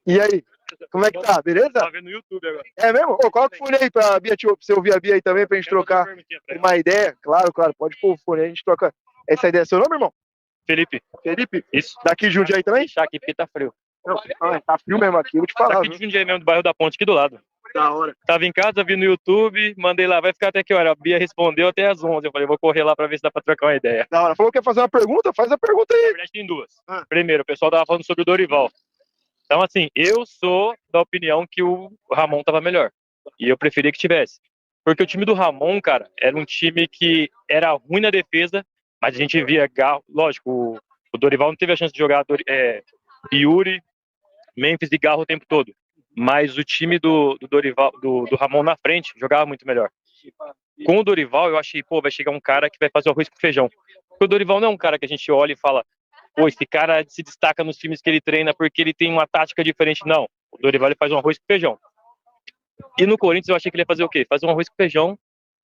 E aí? Como é que tá? Beleza? Tá vendo no YouTube agora. É mesmo? Ô, coloca o fone aí pra Bia, pra você ouvir a Bia aí também, pra gente trocar uma ideia. Claro, pode pôr o fone aí, a gente troca essa ideia. Seu nome, irmão? Felipe. Felipe? Isso. Daqui de Jundiaí também? Tá aqui porque tá frio. Não, tá frio mesmo aqui, vou te falar. Tá aqui de Jundiaí mesmo, do bairro da Ponte, aqui do lado. Da hora. Tava em casa, vi no YouTube, mandei lá, vai ficar até que hora? A Bia respondeu até às 11. Eu falei, vou correr lá pra ver se dá pra trocar uma ideia. Da hora. Falou que quer fazer uma pergunta? Faz a pergunta aí. Na verdade, tem duas. Primeiro, o pessoal tava falando sobre o Dorival. Então, assim, eu sou da opinião que o Ramon tava melhor. E eu preferia que tivesse. Porque o time do Ramon, cara, era um time que era ruim na defesa, mas a gente via Garro. Lógico, o Dorival não teve a chance de jogar Yuri, Memphis e Garro o tempo todo. Mas o time do Dorival, do Ramon na frente, jogava muito melhor. Com o Dorival, eu achei, vai chegar um cara que vai fazer o arroz com feijão. Porque o Dorival não é um cara que a gente olha e fala, esse cara se destaca nos times que ele treina porque ele tem uma tática diferente. Não, o Dorival ele faz um arroz com feijão. E no Corinthians eu achei que ele ia fazer o quê? Fazer um arroz com feijão,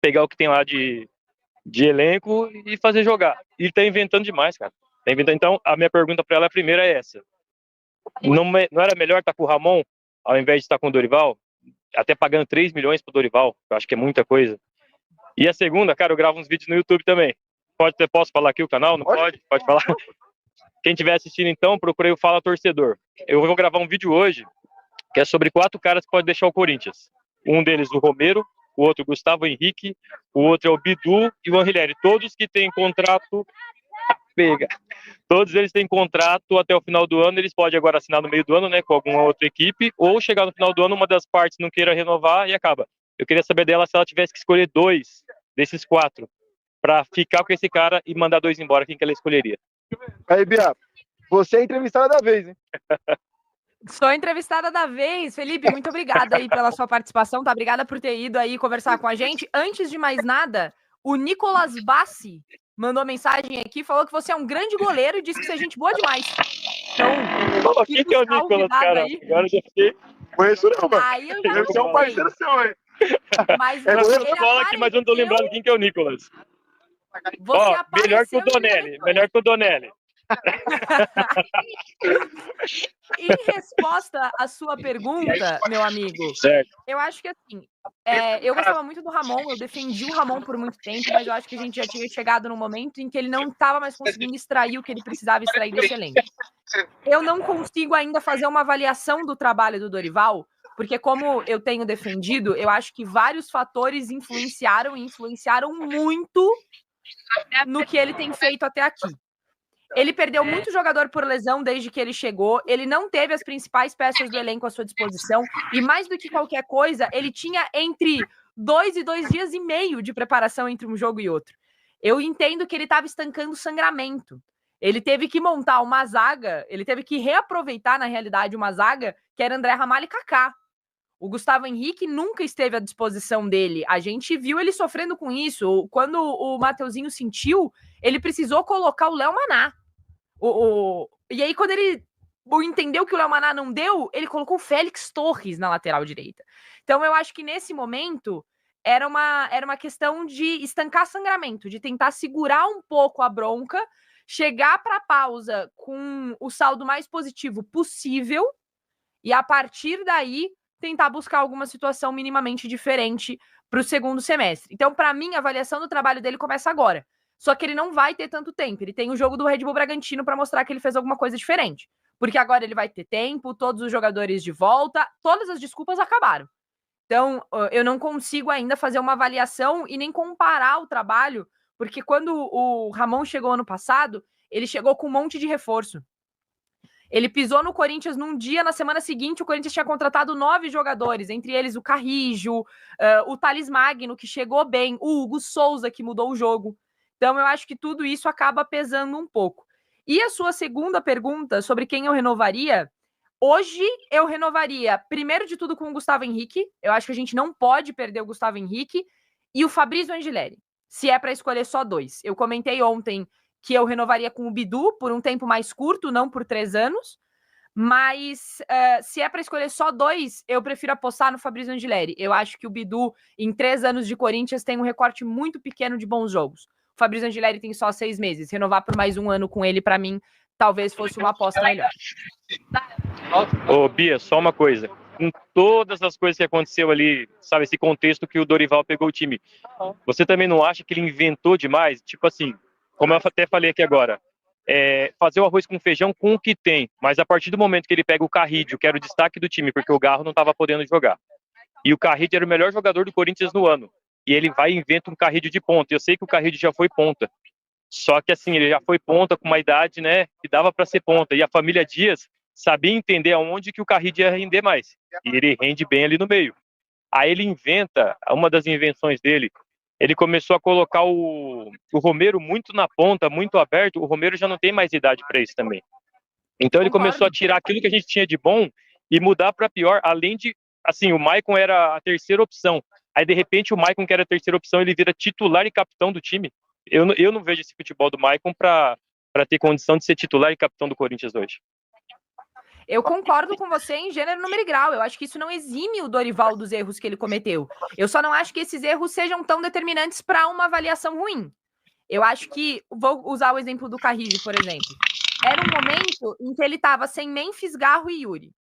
pegar o que tem lá de elenco e fazer jogar. E ele tá inventando demais, cara. Tá inventando. Então, a minha pergunta para ela, a primeira é essa. Não era melhor estar com o Ramon ao invés de estar com o Dorival? Até pagando 3 milhões pro Dorival, eu acho que é muita coisa. E a segunda, cara, eu gravo uns vídeos no YouTube também. Posso falar aqui o canal? Não pode? Pode falar? Quem estiver assistindo, então, procurei o Fala Torcedor. Eu vou gravar um vídeo hoje que é sobre 4 caras que podem deixar o Corinthians. Um deles, o Romero, o outro, o Gustavo Henrique, o outro é o Bidu e o Anrileri. Todos que têm contrato... Todos eles têm contrato até o final do ano. Eles podem agora assinar no meio do ano, né, com alguma outra equipe, ou chegar no final do ano, uma das partes não queira renovar e acaba. Eu queria saber dela se ela tivesse que escolher 2 desses 4 para ficar com esse cara e mandar 2 embora, quem que ela escolheria? Aí, Bia, você é entrevistada da vez, hein? Sou entrevistada da vez. Felipe, muito obrigada aí pela sua participação, tá? Obrigada por ter ido aí conversar com a gente. Antes de mais nada, o Nicolas Bassi mandou mensagem aqui, falou que você é um grande goleiro e disse que você é gente boa demais. Então, quem que é o Nicolas, cara? Aí. Agora eu já fiquei... Conheço não, mano. Aí eu já Deve ser um parceiro seu, hein? Mas eu falo aqui, mas eu não tô lembrado quem que é o Nicolas. Melhor que o Donelli. Melhor que o Donelli. Em resposta à sua pergunta, meu amigo, certo. Eu acho que assim, eu gostava muito do Ramon, eu defendi o Ramon por muito tempo, mas eu acho que a gente já tinha chegado num momento em que ele não estava mais conseguindo extrair o que ele precisava extrair desse elenco. Eu não consigo ainda fazer uma avaliação do trabalho do Dorival, porque como eu tenho defendido, eu acho que vários fatores influenciaram muito no que ele tem feito até aqui. Ele perdeu muito jogador por lesão desde que ele chegou, ele não teve as principais peças do elenco à sua disposição, e mais do que qualquer coisa, ele tinha entre 2 e 2 dias e meio de preparação entre um jogo e outro. Eu entendo que ele estava estancando sangramento. Ele teve que montar uma zaga, ele teve que reaproveitar, na realidade, uma zaga que era André Ramalho e Kaká. O Gustavo Henrique nunca esteve à disposição dele. A gente viu ele sofrendo com isso. Quando o Mateuzinho sentiu, ele precisou colocar o Léo Maná. E aí, quando ele entendeu que o Léo Maná não deu, ele colocou o Félix Torres na lateral direita. Então, eu acho que nesse momento era uma questão de estancar sangramento, de tentar segurar um pouco a bronca, chegar para a pausa com o saldo mais positivo possível e, a partir daí, tentar buscar alguma situação minimamente diferente para o segundo semestre. Então, para mim, a avaliação do trabalho dele começa agora. Só que ele não vai ter tanto tempo. Ele tem o jogo do Red Bull Bragantino para mostrar que ele fez alguma coisa diferente. Porque agora ele vai ter tempo, todos os jogadores de volta, todas as desculpas acabaram. Então, eu não consigo ainda fazer uma avaliação e nem comparar o trabalho, porque quando o Ramon chegou ano passado, ele chegou com um monte de reforço. Ele pisou no Corinthians num dia, na semana seguinte o Corinthians tinha contratado 9 jogadores, entre eles o Carrijo, o Thales Magno, que chegou bem, o Hugo Souza, que mudou o jogo. Então eu acho que tudo isso acaba pesando um pouco. E a sua segunda pergunta sobre quem eu renovaria, hoje eu renovaria, primeiro de tudo, com o Gustavo Henrique. Eu acho que a gente não pode perder o Gustavo Henrique e o Fabrício Angileri, se é para escolher só 2. Eu comentei ontem que eu renovaria com o Bidu por um tempo mais curto, não por 3 anos, mas se é para escolher só 2, eu prefiro apostar no Fabrício Angileri. Eu acho que o Bidu, em 3 anos de Corinthians, tem um recorte muito pequeno de bons jogos. O Fabrício Angileri tem só 6 meses. Renovar por mais um ano com ele, para mim, talvez fosse uma aposta melhor. Ô, Bia, só uma coisa. Com todas as coisas que aconteceu ali, sabe, esse contexto que o Dorival pegou o time, você também não acha que ele inventou demais? Tipo assim, como eu até falei aqui agora, fazer o arroz com feijão com o que tem, mas a partir do momento que ele pega o Carrídio, que era o destaque do time, porque o Garro não estava podendo jogar, e o Carrídio era o melhor jogador do Corinthians no ano, e ele vai e inventa um Carrídio de ponta. Eu sei que o Carrídio já foi ponta, só que assim, ele já foi ponta com uma idade, né, que dava para ser ponta, e a família Dias sabia entender aonde que o Carrídio ia render mais, e ele rende bem ali no meio. Aí ele inventa, uma das invenções dele, ele começou a colocar o Romero muito na ponta, muito aberto. O Romero já não tem mais idade para isso também. Então ele começou a tirar aquilo que a gente tinha de bom e mudar para pior, além de, assim, o Maicon era a terceira opção. Aí de repente o Maicon, que era a terceira opção, ele vira titular e capitão do time. Eu não vejo esse futebol do Maicon para ter condição de ser titular e capitão do Corinthians hoje. Eu concordo com você em gênero, número e grau. Eu acho que isso não exime o Dorival dos erros que ele cometeu. Eu só não acho que esses erros sejam tão determinantes para uma avaliação ruim. Eu acho que, vou usar o exemplo do Carrillo, por exemplo. Era um momento em que ele estava sem Memphis, Garro e Yuri,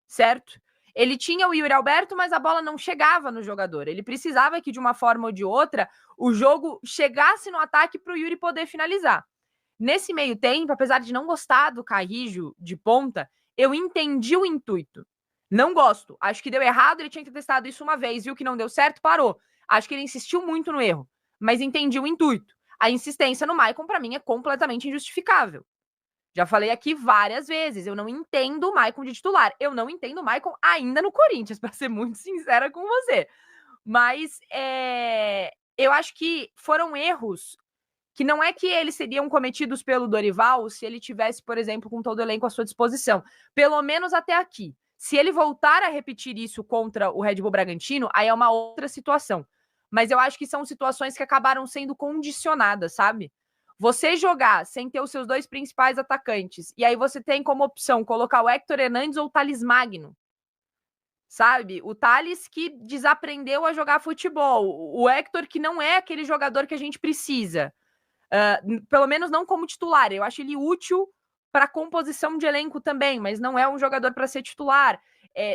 certo? Ele tinha o Yuri Alberto, mas a bola não chegava no jogador. Ele precisava que, de uma forma ou de outra, o jogo chegasse no ataque para o Yuri poder finalizar. Nesse meio tempo, apesar de não gostar do Carrillo de ponta, eu entendi o intuito. Não gosto. Acho que deu errado, ele tinha que ter testado isso uma vez, viu que não deu certo, parou. Acho que ele insistiu muito no erro, mas entendi o intuito. A insistência no Maicon, para mim, é completamente injustificável. Já falei aqui várias vezes, eu não entendo o Maicon de titular. Eu não entendo o Maicon ainda no Corinthians, para ser muito sincera com você. Mas eu acho que foram erros que não é que eles seriam cometidos pelo Dorival se ele tivesse, por exemplo, com todo o elenco à sua disposição. Pelo menos até aqui. Se ele voltar a repetir isso contra o Red Bull Bragantino, aí é uma outra situação. Mas eu acho que são situações que acabaram sendo condicionadas, sabe? Você jogar sem ter os seus dois principais atacantes, e aí você tem como opção colocar o Héctor Hernandes ou o Thales Magno, sabe? O Thales que desaprendeu a jogar futebol, o Héctor que não é aquele jogador que a gente precisa. Pelo menos não como titular. Eu acho ele útil para composição de elenco também, mas não é um jogador para ser titular.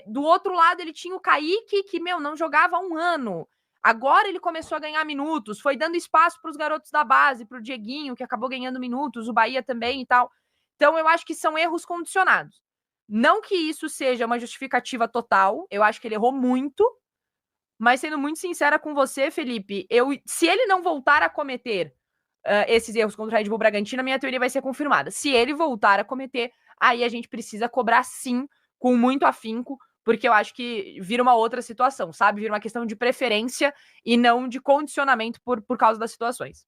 Do outro lado, ele tinha o Kaique, que, não jogava há um ano. Agora ele começou a ganhar minutos, foi dando espaço para os garotos da base, para o Dieguinho, que acabou ganhando minutos, o Bahia também e tal. Então, eu acho que são erros condicionados. Não que isso seja uma justificativa total, eu acho que ele errou muito, mas sendo muito sincera com você, Felipe, se ele não voltar a cometer esses erros contra o Red Bull Bragantino, a minha teoria vai ser confirmada. Se ele voltar a cometer, aí a gente precisa cobrar sim, com muito afinco, porque eu acho que vira uma outra situação, sabe? Vira uma questão de preferência e não de condicionamento por causa das situações.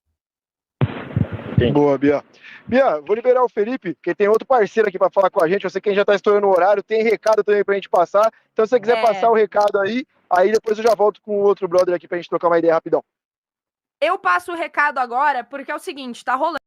Sim. Boa, Bia. Bia, vou liberar o Felipe, porque tem outro parceiro aqui para falar com a gente. Eu sei que a gente já tá estourando o horário, tem recado também pra gente passar. Então, se você quiser passar o recado aí depois eu já volto com o outro brother aqui pra gente trocar uma ideia rapidão. Eu passo o recado agora, porque é o seguinte, tá rolando